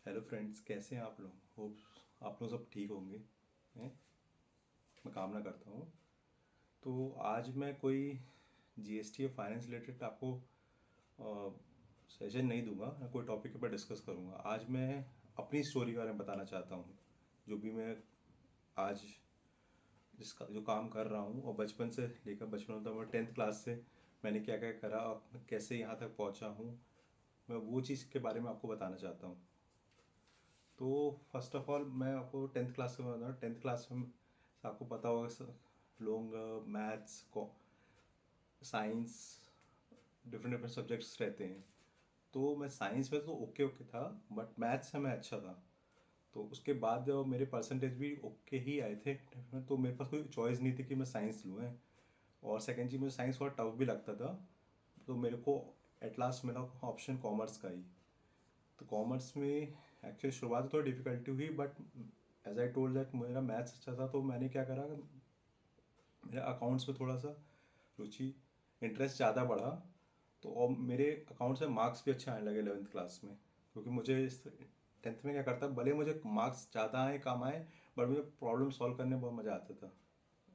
Hello friends, कैसे हैं आप लोग? होप आप लोग सब ठीक होंगे। हैं, मैं कामना करता हूँ। तो आज मैं कोई जीएसटी या फाइनेंस रिलेटेड आपको सेशन नहीं दूंगा, मैं कोई टॉपिक के ऊपर डिस्कस करूँगा। आज मैं अपनी स्टोरी के बारे में बताना चाहता हूँ, जो भी मैं आज जिसका जो काम कर रहा हूँ, और बचपन से लेकर बचपन तो मैं 10th क्लास से मैंने क्या क्या करा और मैं कैसे यहाँ तक पहुँचा हूँ, मैं वो चीज़ के बारे में आपको बताना चाहता हूँ। तो फर्स्ट ऑफ ऑल मैं आपको 10th क्लास में बताऊँ। 10th क्लास में आपको पता होगा लोग मैथ्स को साइंस डिफरेंट डिफरेंट सब्जेक्ट्स रहते हैं। तो मैं साइंस में तो ओके ओके था, बट मैथ्स में मैं अच्छा था। तो उसके बाद मेरे परसेंटेज भी ओके ही आए थे, तो मेरे पास कोई चॉइस नहीं थी कि मैं साइंस लूँ है। और सेकेंड चीज़, मुझे साइंस थोड़ा टफ भी लगता था, तो मेरे को एट लास्ट मेरा ऑप्शन कॉमर्स का ही। तो कॉमर्स में एक्चुअली शुरुआत में थोड़ी डिफिकल्टी हुई, but as I told that मेरा मैथ्स अच्छा था, तो मैंने क्या करा, मेरा अकाउंट्स में थोड़ा सा रुचि इंटरेस्ट ज़्यादा बढ़ा। तो और मेरे अकाउंट्स में मार्क्स भी अच्छे आने लगे 11th क्लास में, क्योंकि मुझे इस 10th में क्या करता, भले मुझे मार्क्स ज़्यादा आए कम आए, बट मुझे प्रॉब्लम सॉल्व करने में बहुत मज़ा आता था,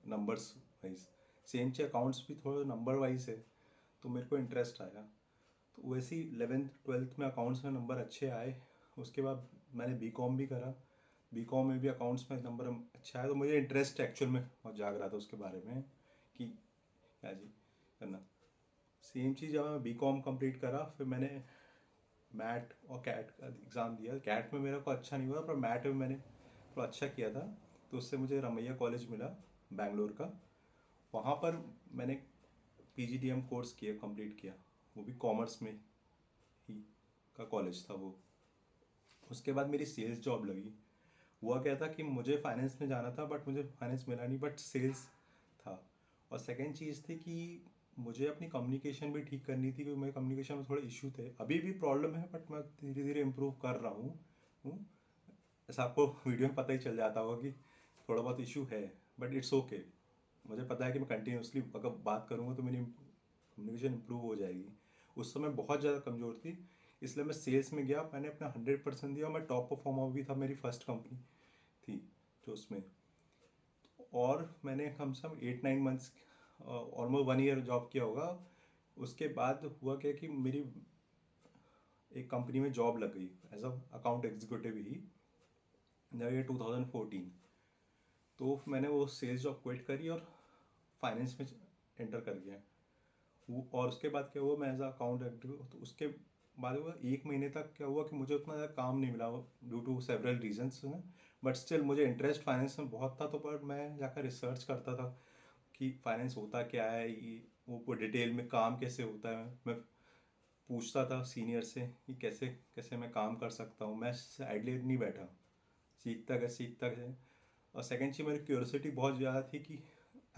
नंबर्स वाइज। सेम चे अकाउंट्स भी थोड़ा नंबर वाइज है, तो मेरे को इंटरेस्ट आया। तो वैसे ही 11th 12th में अकाउंट्स में नंबर अच्छे आए। उसके बाद मैंने बीकॉम भी करा। बीकॉम में भी अकाउंट्स में नंबर अच्छा आया, तो मुझे इंटरेस्ट एक्चुअल में बहुत जाग रहा था उसके बारे में कि क्या जी करना। सेम चीज़ जब मैं बीकॉम कंप्लीट करा, फिर मैंने मैट और कैट का एग्ज़ाम दिया। कैट में मेरा को अच्छा नहीं हुआ, पर मैट में मैंने थोड़ा अच्छा किया था, तो उससे मुझे रमैया कॉलेज मिला, बैंगलोर का। वहाँ पर मैंने पीजीडीएम कोर्स किया, कंप्लीट किया, वो भी कॉमर्स में ही का कॉलेज था वो। उसके बाद मेरी सेल्स जॉब लगी। हुआ क्या था कि मुझे फाइनेंस में जाना था, बट मुझे फाइनेंस मिला नहीं, बट सेल्स था। और सेकेंड चीज़ थी कि मुझे अपनी कम्युनिकेशन भी ठीक करनी थी, क्योंकि मेरे कम्युनिकेशन में थोड़े इशू थे, अभी भी प्रॉब्लम है, बट मैं धीरे धीरे इम्प्रूव कर रहा हूँ। ऐसा आपको वीडियो में पता ही चल जाता होगा कि थोड़ा बहुत इशू है, बट इट्स ओके। मुझे पता है कि मैं कंटिन्यूसली अगर बात करूँगा तो मेरी कम्युनिकेशन इम्प्रूव हो जाएगी। उस समय बहुत ज़्यादा कमज़ोर थी, इसलिए मैं सेल्स में गया, मैंने अपना 100% दिया। मैं टॉप परफॉर्मर भी था, मेरी फर्स्ट कंपनी थी जो उसमें। और मैंने कम से कम 8-9 मंथ्स, ऑलमोस्ट 1 ईयर जॉब किया होगा। उसके बाद हुआ क्या कि मेरी एक कंपनी में जॉब लग गई एज अ अकाउंट एग्जीक्यूटिव ही, इन 2014। तो मैंने वो सेल्स जॉब क्विट करी और फाइनेंस में एंटर कर गया। वो और उसके बाद क्या हुआ, मैं एज अकाउंट एग्जीक्यूटिव, तो उसके बाद हुआ 1 महीने तक क्या हुआ कि मुझे उतना ज़्यादा काम नहीं मिला, ड्यू टू सेवरल रीजंस हैं। बट स्टिल मुझे इंटरेस्ट फाइनेंस में बहुत था, तो पर मैं जाकर रिसर्च करता था कि फाइनेंस होता क्या है, ये वो डिटेल में काम कैसे होता है। मैं पूछता था सीनियर से कि कैसे कैसे मैं काम कर सकता हूँ। मैं आइडली नहीं बैठा, सीखता गया सीखता गया। और सेकंड चीज़, मेरी क्यूरियोसिटी बहुत ज़्यादा थी कि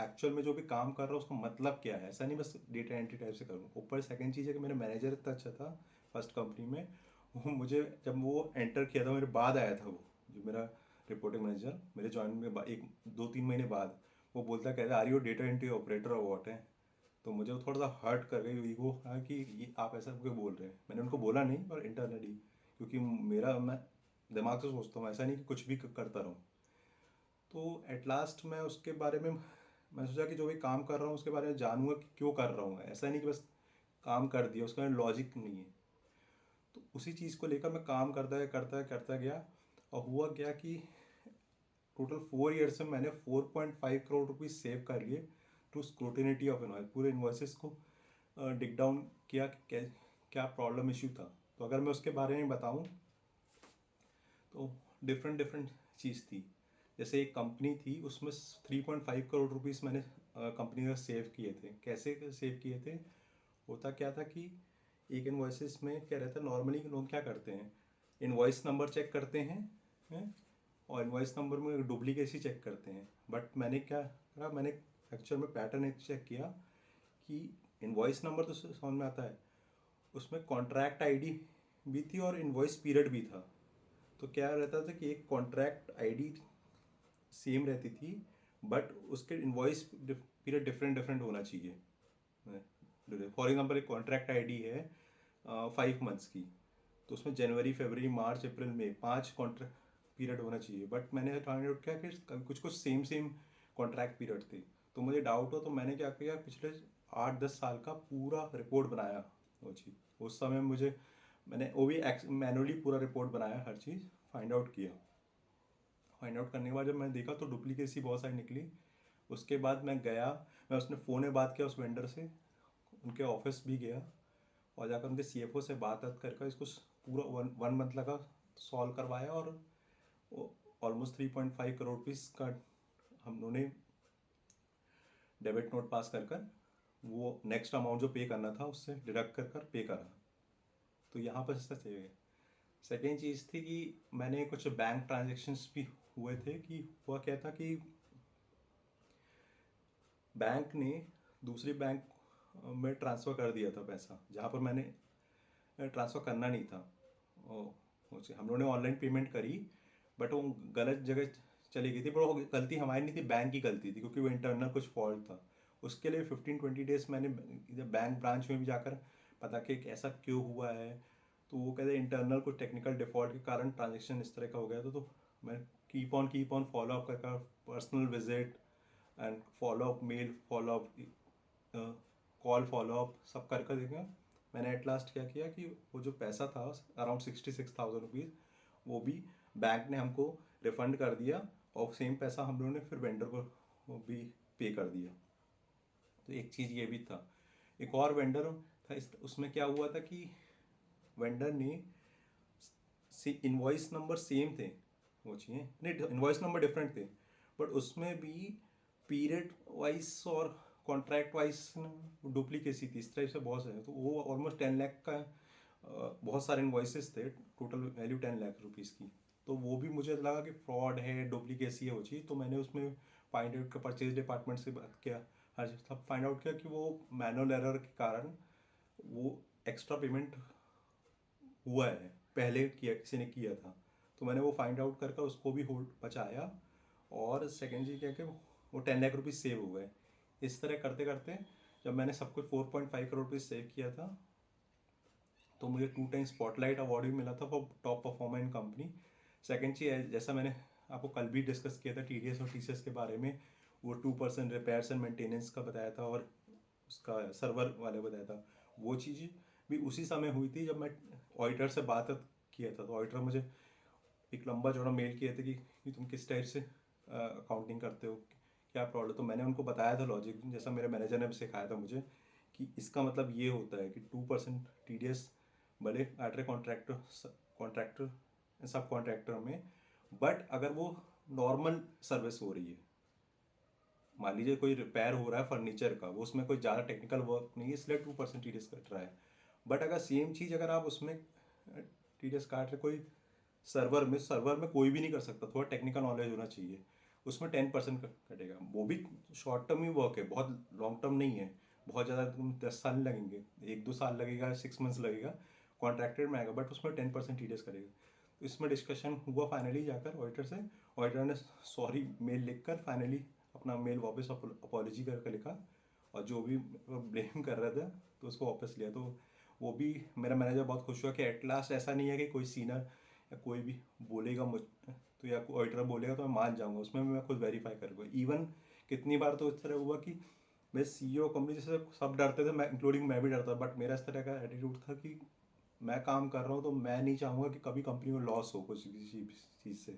एक्चुअल में जो भी काम कर रहा हूँ उसका मतलब क्या है, ऐसा नहीं बस डेटा एंट्री टाइप से करूँ। ऊपर सेकंड चीज़ है कि मेरा मैनेजर इतना अच्छा था फर्स्ट कंपनी में, वो मुझे जब वो एंटर किया था मेरे बाद आया था, वो जो मेरा रिपोर्टिंग मैनेजर मेरे ज्वाइन में एक 2-3 महीने बाद, वो बोलता कहता are you data entry operator और वॉट है। तो मुझे वो थोड़ा सा हर्ट कर गई, ईगो है कि ये आप ऐसा क्यों बोल रहे हैं। मैंने उनको बोला नहीं, पर इंटरनली, क्योंकि मेरा मैं दिमाग से सोचता हूँ, ऐसा नहीं कि कुछ भी करता रहूँ। तो एट लास्ट मैं उसके बारे में मैं सोचा कि जो भी काम कर रहा हूँ उसके बारे में जानूंगा कि क्यों कर रहा हूँ। ऐसा नहीं कि बस काम कर दिया, उसका लॉजिक नहीं है। तो उसी चीज़ को लेकर मैं काम करता गया। और हुआ क्या कि टोटल 4 ईयर्स में मैंने 4.5 करोड़ रुपीज़ सेव कर लिए टू स्क्रूटिनिटी ऑफ इनवॉइस। पूरे इन्वॉइसेस को डिग डाउन किया कि क्या प्रॉब्लम इशू था। तो अगर मैं उसके बारे में बताऊं, तो डिफरेंट डिफरेंट चीज़ थी। जैसे एक कंपनी थी, उसमें 3.5 करोड़ रुपीज़ मैंने कंपनी में सेव किए थे। कैसे सेव किए थे, होता क्या था कि एक इन्वॉइसेस में क्या रहता है, नॉर्मली लोग क्या करते हैं, इन्वॉइस नंबर चेक करते हैं और इन्वॉइस नंबर में डुप्लीकेसी चेक करते हैं। बट मैंने क्या करा, मैंने एक्चुअल में पैटर्न एक चेक किया कि इन्वॉइस नंबर तो समझ में आता है, उसमें कॉन्ट्रैक्ट आईडी भी थी और इन्वॉइस पीरियड भी था। तो क्या रहता था कि एक कॉन्ट्रैक्ट आईडी सेम रहती थी, बट उसके इन्वॉइस पीरियड डिफरेंट डिफरेंट होना चाहिए। फॉर एग्जांपल एक कॉन्ट्रैक्ट आईडी है 5 मंथ्स की, तो उसमें जनवरी, फरवरी, मार्च, अप्रैल, मई 5 कॉन्ट्रैक्ट पीरियड होना चाहिए, बट मैंने फाइंड आउट किया कि कुछ कुछ सेम सेम कॉन्ट्रैक्ट पीरियड थे। तो मुझे डाउट हो, तो मैंने क्या किया, पिछले 8-10 साल का पूरा रिपोर्ट बनाया वो चीज़। उस समय मुझे मैंने वो भी मैनुअली पूरा रिपोर्ट बनाया, हर चीज़ फाइंड आउट किया। फाइंड आउट करने के बाद जब मैंने देखा तो डुप्लीकेसी बहुत सारी निकली। उसके बाद मैं गया, मैं उसने फ़ोन में बात किया उस वेंडर से, उनके ऑफिस भी गया और जाकर उनके सीएफओ से बात करके इसको पूरा वन मंथ लगा सॉल्व करवाया। और ऑलमोस्ट 3.5 करोड़ रुपीज़ का हम लोगों ने डेबिट नोट पास कर कर वो नेक्स्ट अमाउंट जो पे करना था उससे डिडक्ट कर कर पे करा। तो यहाँ पर इसका चाहिए। सेकेंड चीज़ थी कि मैंने कुछ बैंक ट्रांजेक्शन्स भी हुए थे। कि हुआ क्या था कि बैंक ने दूसरी बैंक में ट्रांसफ़र कर दिया था पैसा, जहाँ पर मैंने ट्रांसफ़र करना नहीं था। हम लोगों ने ऑनलाइन पेमेंट करी, बट वो गलत जगह चली गई थी। पर वो गलती हमारी नहीं थी, बैंक की गलती थी, क्योंकि वो इंटरनल कुछ फॉल्ट था। उसके लिए 15-20 डेज़ मैंने इधर बैंक ब्रांच में भी जाकर पता किया कि ऐसा क्यों हुआ है। तो वो कहते हैं इंटरनल कुछ टेक्निकल डिफ़ॉल्ट के कारण ट्रांजेक्शन इस तरह का हो गया था। तो मैं कीप ऑन फॉलो अप कर personal visit and follow up mail, follow up call, follow up सब कर कर देखें। मैंने एट लास्ट क्या किया कि वो जो पैसा था अराउंड 66,000 रुपीज़, वो भी बैंक ने हमको रिफ़ंड कर दिया। और सेम पैसा हम लोगों ने फिर वेंडर को वो भी पे कर दिया। तो एक चीज़ ये भी था। एक और वेंडर था, उसमें क्या हुआ था कि वेंडर ने इनवॉइस नंबर सेम थे, वो चाहिए नहीं, इनवॉइस नंबर डिफरेंट थे, बट उसमें भी पीरियड वाइज और कॉन्ट्रैक्ट वाइज डुप्लीकेसी थी। इस तरह से बहुत सारे, तो वो ऑलमोस्ट 10 लाख का बहुत सारे इन्वॉइसेस थे, टोटल वैल्यू 10 लाख रुपीज़ की। तो वो भी मुझे लगा कि फ्रॉड है, डुप्लीकेसी है वो चीज़। तो मैंने उसमें फाइंड आउट किया, परचेज डिपार्टमेंट से बात किया, हर चीज़ सब फाइंड आउट किया कि वो मैनुअल एरर के कारण वो एक्स्ट्रा पेमेंट हुआ है, पहले किया किसी ने किया था। तो मैंने वो फाइंड आउट करके उसको भी होल्ड बचाया। और सेकेंड चीज़ क्या कि वो 10 लाख रुपीज़ सेव हो गए। इस तरह करते करते जब मैंने सब कुछ 4.5 करोड़ रुपीज़ सेव किया था, तो मुझे 2 टाइम स्पॉटलाइट अवार्ड भी मिला था for top performer in company. Second चीज़, जैसा मैंने आपको कल भी डिस्कस किया था टीडीएस और टीसीएस के बारे में, वो 2% रिपेयर्स एंड मेंटेनेंस का बताया था और उसका सर्वर वाले बताया था। वो चीज़ भी उसी समय हुई थी जब मैं ऑडिटर से बात किया था। तो ऑडिटर मुझे एक लंबा चौड़ा मेल किया था कि तुम किस टाइप से अकाउंटिंग करते हो, क्या प्रॉब्लम। तो मैंने उनको बताया था लॉजिक, जैसा मेरे मैनेजर ने सिखाया था मुझे, कि इसका मतलब ये होता है कि 2% TDS भले एट ए कॉन्ट्रैक्टर सब कॉन्ट्रैक्टर में, बट अगर वो नॉर्मल सर्विस हो रही है, मान लीजिए कोई रिपेयर हो रहा है फर्नीचर का, वो उसमें कोई ज़्यादा टेक्निकल वर्क नहीं है, इसलिए 2% TDS कट रहा है। बट अगर सेम चीज़ अगर आप उसमें TDS काट रहे, कोई सर्वर में कोई भी नहीं कर सकता, थोड़ा टेक्निकल नॉलेज होना चाहिए, उसमें 10% कटेगा। वो भी शॉर्ट टर्म ही वर्क है, बहुत लॉन्ग टर्म नहीं है। बहुत ज़्यादा तुम 10 साल लगेंगे, 1-2 साल लगेगा, 6 मंथ्स लगेगा, कॉन्ट्रैक्टेड में आएगा, बट उसमें 10% TDS करेगा। तो इसमें डिस्कशन हुआ फाइनली जाकर ऑडिटर से। ऑडिटर ने सॉरी मेल लिख कर फाइनली अपना मेल वापस अपॉलॉजी करके लिखा, और जो भी ब्लेम कर रहा था तो उसको वापस लिया। तो वो भी मेरा मैनेजर बहुत खुश हुआ कि एट लास्ट ऐसा नहीं है कि कोई सीनियर या कोई भी बोलेगा मुझ तो, या कोई ऑडिटर बोलेगा तो मैं मान जाऊंगा, उसमें मैं खुद वेरीफाई करूँगा। इवन कितनी बार तो इस तरह हुआ कि मैं CEO कंपनी से सब डरते थे, मैं इंक्लूडिंग मैं भी डरता, बट मेरा इस तरह का एटीट्यूड था कि मैं काम कर रहा हूँ तो मैं नहीं चाहूँगा कि कभी कंपनी को लॉस हो कुछ किसी चीज़ से।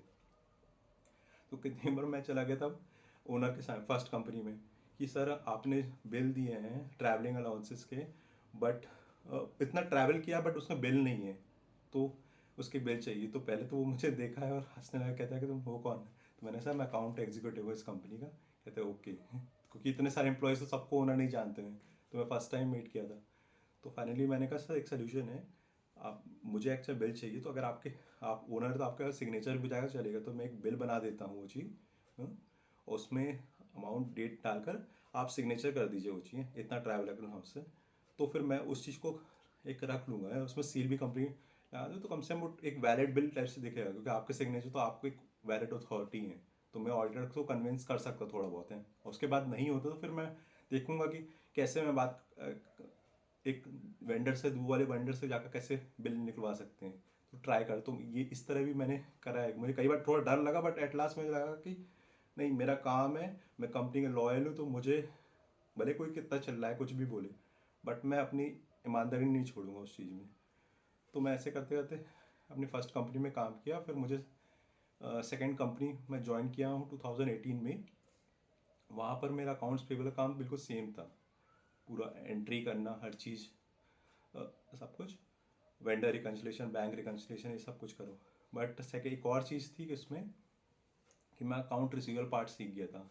तो कितनी बार मैं चला गया तब ओनर के साथ फर्स्ट कंपनी में कि सर आपने बिल दिए हैं ट्रैवलिंग अलाउंसेस के, बट इतना ट्रैवल किया बट उसमें बिल नहीं है, तो उसके बिल चाहिए। तो पहले तो वो मुझे देखा है और हंसने लगा, कहता है कि तुम हो कौन। तो मैंने सर मैं अकाउंट एग्जीक्यूटिव हूँ इस कंपनी का। कहते हैं ओके, क्योंकि इतने सारे एम्प्लॉयज़ तो सबको ओनर नहीं जानते हैं, तो मैं फर्स्ट टाइम मीट किया था। तो फाइनली मैंने कहा सर एक सोल्यूशन है, आप मुझे एक्चुअल बिल चाहिए, तो अगर आप ओनर तो आपका सिग्नेचर भी जाएगा चलेगा, तो मैं एक बिल बना देता हूँ वो चीज़, और उसमें अमाउंट डेट डालकर आप सिग्नेचर कर दीजिए वो चीज़, इतना ट्रैवल अगर हाउस से। तो फिर मैं उस चीज़ को एक रख लूँगा, उसमें सील भी कंपनी लगा दो, तो कम से कम वो एक वैलिड बिल टाइप से दिखेगा, क्योंकि आपके सिग्नेचर तो आपको एक वैलिड अथॉरिटी है। तो मैं ऑडिटर को कन्विंस कर सकता थोड़ा बहुत है, और उसके बाद नहीं होता तो फिर मैं देखूंगा कि कैसे मैं बात एक वेंडर से दूर वाले वेंडर से जाकर कैसे बिल निकलवा सकते हैं। तो ट्राई कर, तो ये इस तरह भी मैंने करा है। मुझे कई बार थोड़ा डर लगा, बट एट लास्ट मुझे लगा कि नहीं, मेरा काम है, मैं कंपनी का लॉयल हूँ, तो मुझे भले कोई कितना चल रहा है कुछ भी बोले, बट मैं अपनी ईमानदारी नहीं छोड़ूंगा उस चीज़ में। तो मैं ऐसे करते करते अपनी फर्स्ट कंपनी में काम किया। फिर मुझे सेकंड कंपनी में ज्वाइन किया हूँ 2018 में। वहाँ पर मेरा अकाउंट्स पेबल का काम बिल्कुल सेम था, पूरा एंट्री करना, हर चीज़, सब कुछ, वेंडर रिकन्सिलेशन, बैंक रिकन्सिलेशन, ये सब कुछ करो। बट सेकेंड एक और चीज़ थी कि उसमें कि मैं अकाउंट रिसीवेबल पार्ट सीख गया था,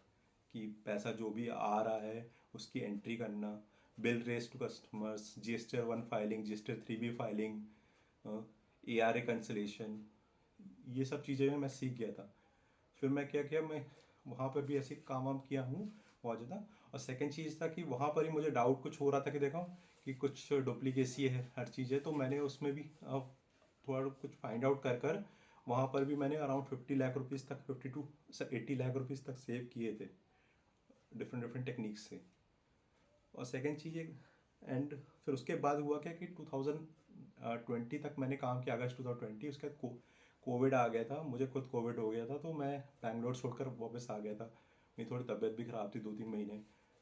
कि पैसा जो भी आ रहा है उसकी एंट्री करना, bill raise to customers, GST 1 filing, GST 3 भी फाइलिंग, AR रिकन्सिलेशन, ये सब चीज़ें मैं सीख गया था। फिर मैं क्या किया, मैं वहाँ पर भी ऐसे काम वाम किया हूँ बहुत ज़्यादा। और सेकंड चीज़ था कि वहाँ पर ही मुझे डाउट कुछ हो रहा था कि देखो कि कुछ डुप्लीकेसी है, हर चीज़ है, तो मैंने उसमें भी थोड़ा कुछ फाइंड आउट कर कर वहाँ पर भी मैंने अराउंड 50 लाख रुपीज़ तक, 50 to 80 लाख रुपीज़ तक सेव किए थे, डिफरेंट डिफरेंट टेक्निक्स से। और सेकंड चीज़ एक, एंड फिर उसके बाद हुआ क्या कि 2020 तक मैंने काम किया, अगस्त 2020। उसके बाद कोविड आ गया था, मुझे खुद कोविड हो गया था, तो मैं बैंगलोर छोड़कर वापस आ गया था। मेरी थोड़ी तबीयत भी ख़राब थी 2-3 महीने।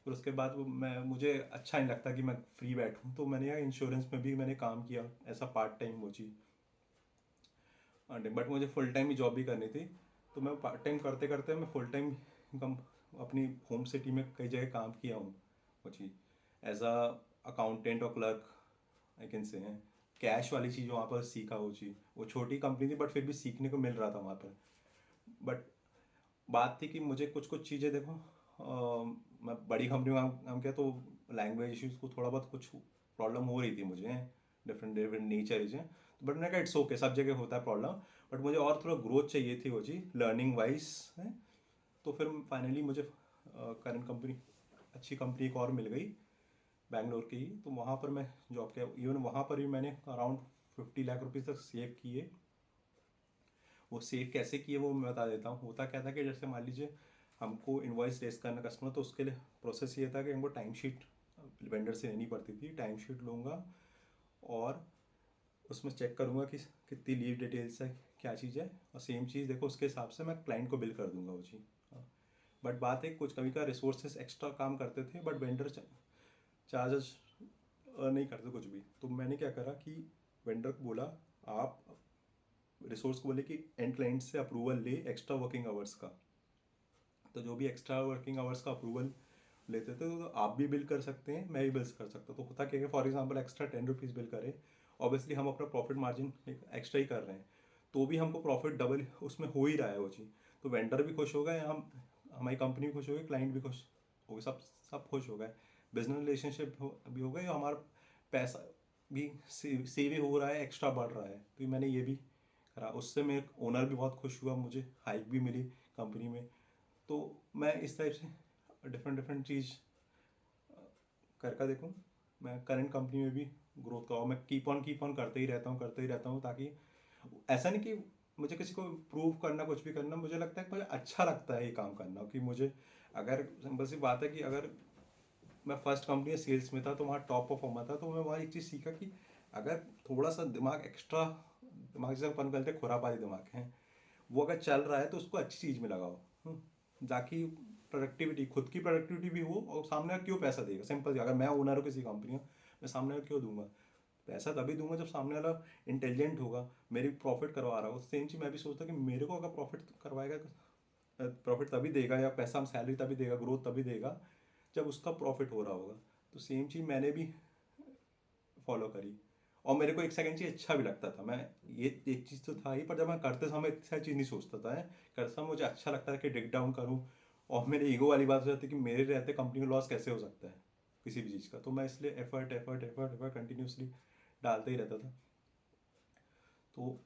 फिर उसके बाद मुझे अच्छा नहीं लगता कि मैं फ्री बैठूँ, तो मैंने यार इंश्योरेंस में भी मैंने काम किया, ऐसा पार्ट टाइम वो चीज़। बट मुझे फुल टाइम ही जॉब भी करनी थी, तो मैं पार्ट टाइम करते करते मैं फुल टाइम कम अपनी होम सिटी में कई जगह काम किया हूँ वो चीज़, एज अ अकाउंटेंट और क्लर्क, आई कैन से हैं। कैश वाली चीज़ वहाँ पर सीखा वो चीज़, वो छोटी कंपनी थी बट फिर भी सीखने को मिल रहा था वहाँ पर। बट बात थी कि मुझे कुछ कुछ चीज़ें देखो, मैं बड़ी कंपनी में काम किया, तो लैंग्वेज इश्यूज़ को थोड़ा बहुत कुछ प्रॉब्लम हो रही थी मुझे, डिफरेंट डिफरेंट नेचर इज है। बट मैंने कहा इट्स ओके, सब जगह होता है प्रॉब्लम, बट मुझे और थोड़ा ग्रोथ चाहिए थी वो चीज़ लर्निंग वाइज है। तो फिर फाइनली मुझे करंट कंपनी, अच्छी कंपनी एक और मिल गई बैंगलोर की ही, तो वहाँ पर मैं जॉब किया। इवन वहाँ पर भी मैंने अराउंड 50 लाख रुपीज़ तक सेव किए। वो सेव कैसे किए वो मैं बता देता हूँ। होता क्या था कि जैसे मान लीजिए हमको इनवॉइस रेस करना कस्टमर, तो उसके लिए प्रोसेस ये था कि हमको टाइम शीट वेंडर से लेनी पड़ती थी। टाइम शीट लूँगा और उसमें चेक करूँगा कि कितनी लीव डिटेल्स है, क्या चीज़ है, और सेम चीज़ देखो उसके हिसाब से मैं क्लाइंट को बिल कर दूंगा वो चीज़। बट बात है कुछ कभी का रिसोर्सेज एक्स्ट्रा काम करते थे, बट वेंडर चार्जेस नहीं करते कुछ भी। तो मैंने क्या करा कि वेंडर को बोला, आप रिसोर्स को बोले कि एंड क्लाइंट से अप्रूवल ले एक्स्ट्रा वर्किंग आवर्स का। तो जो भी एक्स्ट्रा वर्किंग आवर्स का अप्रूवल लेते थे, तो आप भी बिल कर सकते हैं, मैं भी बिल कर सकता हूँ। तो होता क्या है, for example extra 10 rupees bill करे, ऑब्वियसली हम अपना प्रॉफिट मार्जिन एक्स्ट्रा ही कर रहे हैं, तो भी हमको प्रॉफिट डबल उसमें हो ही रहा है वो चीज़। तो वेंडर भी खुश हो गए, हम हमारी कंपनी भी खुश हो गई, क्लाइंट भी खुश हो गए, सब सब खुश हो गए, बिजनेस रिलेशनशिप भी हो गए, और हमारा पैसा भी सेव ही हो रहा है, एक्स्ट्रा बढ़ रहा है। तो मैंने ये भी करा, उससे मेरे ओनर भी बहुत खुश हुआ, मुझे हाइक भी मिली कंपनी में। तो मैं इस टाइप से डिफरेंट डिफरेंट चीज़ करके देखूँ, मैं करंट कंपनी में भी ग्रोथ का, और मैं कीप ऑन करते ही रहता हूँ, ताकि ऐसा नहीं कि मुझे किसी को प्रूव करना, कुछ भी करना, मुझे लगता है कि मुझे अच्छा लगता है ये काम करना। कि मुझे, अगर सिंपल सी बात है कि अगर मैं फर्स्ट कंपनी सेल्स में था तो वहाँ टॉप परफॉर्मर था, तो मैं वहाँ एक चीज़ सीखा कि अगर थोड़ा सा दिमाग एक्स्ट्रा, दिमाग से अपन कहते हैं खुरापाती दिमाग है, वो अगर चल रहा है तो उसको अच्छी चीज़ में लगाओ, ताकि प्रोडक्टिविटी, खुद की प्रोडक्टिविटी भी हो, और सामने वाला क्यों पैसा देगा। सिंपल, अगर मैं ओनर हूँ किसी कंपनी का, मैं सामने वाला क्यों दूंगा पैसा, तभी दूंगा जब सामने वाला इंटेलिजेंट होगा, मेरी प्रॉफिट करवा रहा हो। सेम चीज़ मैं भी सोचता कि मेरे को अगर प्रॉफिट करवाएगा, प्रॉफिट तभी देगा, या पैसा हम सैलरी तभी देगा, ग्रोथ तभी देगा जब उसका प्रॉफिट हो रहा होगा। तो सेम चीज़ मैंने भी फॉलो करी, और मेरे को एक सेकंड चीज़ अच्छा भी लगता था। मैं, ये एक चीज़ तो था ही, पर जब मैं करते समय इतनी सारी चीज़ नहीं सोचता था, करते समय मुझे अच्छा लगता था कि डिग डाउन करूँ, और मेरे ईगो वाली बात हो जाती कि मेरे रहते कंपनी को लॉस कैसे हो सकता है किसी भी चीज़ का। तो मैं इसलिए effort effort effort effort continuously डालते ही रहता था। तो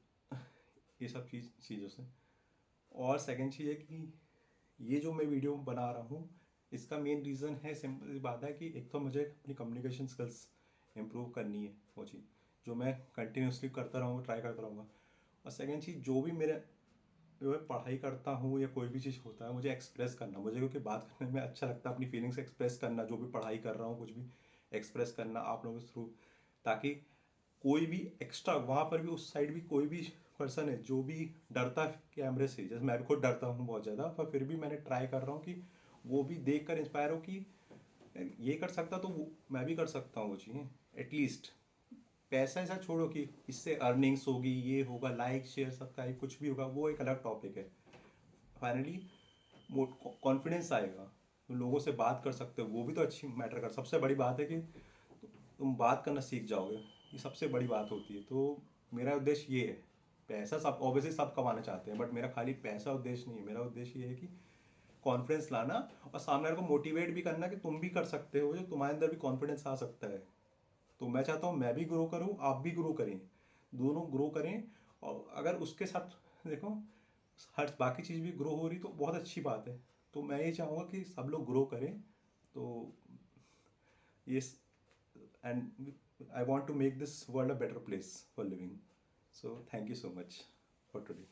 ये सब चीज़ों से, और सेकंड चीज़ है कि ये जो मैं वीडियो बना रहा हूँ, इसका मेन रीज़न है, सिंपल सी बात है कि एक तो मुझे अपनी कम्युनिकेशन स्किल्स इम्प्रूव करनी है, वो चीज़ जो मैं कंटिन्यूसली करता रहूँगा, ट्राई करता रहूँगा। और सेकंड चीज़, जो भी मेरे, जो मैं पढ़ाई करता हूँ या कोई भी चीज़ होता है, मुझे एक्सप्रेस करना, मुझे क्योंकि बात करने में अच्छा लगता है, अपनी फीलिंग्स एक्सप्रेस करना, जो भी पढ़ाई कर रहा हूँ कुछ भी एक्सप्रेस करना आप लोगों के थ्रू, ताकि कोई भी एक्स्ट्रा वहाँ पर भी उस साइड भी कोई भी पर्सन है जो भी डरता है कैमरे से, जैसे मैं भी खुद डरता हूँ बहुत ज़्यादा, पर फिर भी मैंने ट्राई कर रहा हूँ कि वो भी देख कर इंस्पायर हो कि ये कर सकता तो वो मैं भी कर सकता हूँ वो चीज़ें एटलीस्ट। पैसा ऐसा छोड़ो कि इससे अर्निंग्स होगी, ये होगा, लाइक शेयर सब्सक्राइब कुछ भी होगा, वो एक अलग टॉपिक है। फाइनली कॉन्फिडेंस आएगा, तुम लोगों से बात कर सकते हो, वो भी तो अच्छी मैटर कर। सबसे बड़ी बात है कि तुम बात करना सीख जाओगे, ये सबसे बड़ी बात होती है। तो मेरा उद्देश्य ये है। पैसा सब ऑब्वियसली सब कमाना चाहते हैं, बट मेरा खाली पैसा उद्देश्य नहीं है। मेरा उद्देश्य ये है कि कॉन्फिडेंस लाना और सामने वाले को मोटिवेट भी करना कि तुम भी कर सकते हो, जो तुम्हारे अंदर भी कॉन्फिडेंस आ सकता है। तो मैं चाहता हूँ मैं भी ग्रो करूँ, आप भी ग्रो करें, दोनों ग्रो करें। और अगर उसके साथ देखो हर बाकी चीज़ भी ग्रो हो रही तो बहुत अच्छी बात है। तो मैं ये चाहूँगा कि सब लोग ग्रो करें। तो ये and I want to make this world a better place for living. So thank you so much for today.